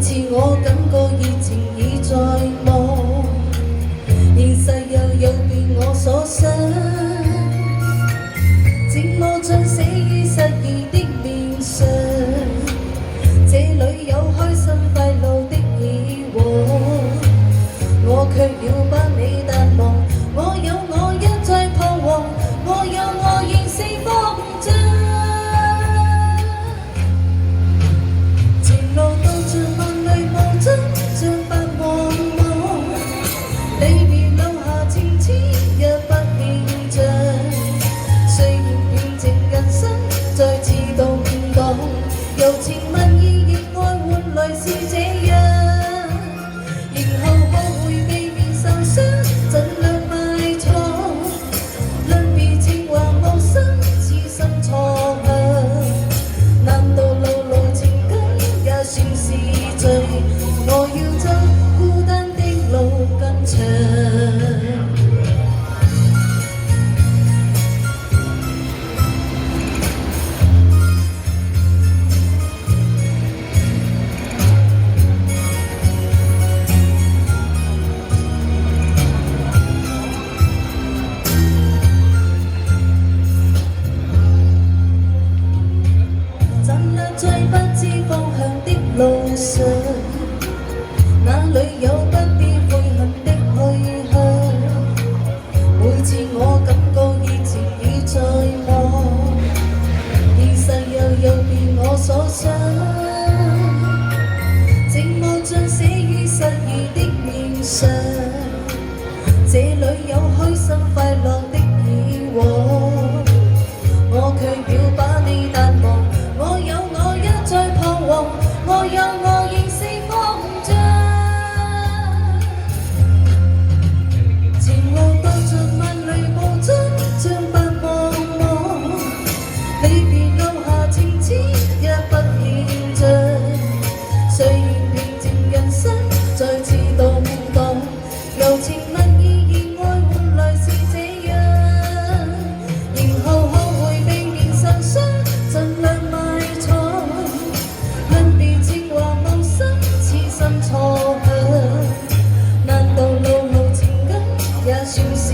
次我感覺熱情已在望，現實又有變我所想，寂寞像寫於失意的面上，這裏有開心快樂的以往，我卻要把你淡忘，我有我一再彷徨，我有我仍四方張。柔情蜜意，熱愛換來是這樣，然後學會避免受傷，盡量埋藏。論別情話無心，痴心錯向。難道路路情感也算是罪？我要走孤單的路更長。路上，哪裏有不必悔恨的去向？每次我感覺熱情已在望，現實又變我所想，寂寞像寫於失意的面上，這裏有開心快樂的以往，我卻要把你淡忘，我有我一再彷徨。我有我仍四方張，前路踏着萬里無盡，像白茫茫。離別留下情痴，也不顯彰。雖然平靜人生再次動盪，柔情蜜意，熱愛換來是這樣。然後學會避免受傷，盡量埋藏。論別情話無心，痴心錯向。難道路路情感也算是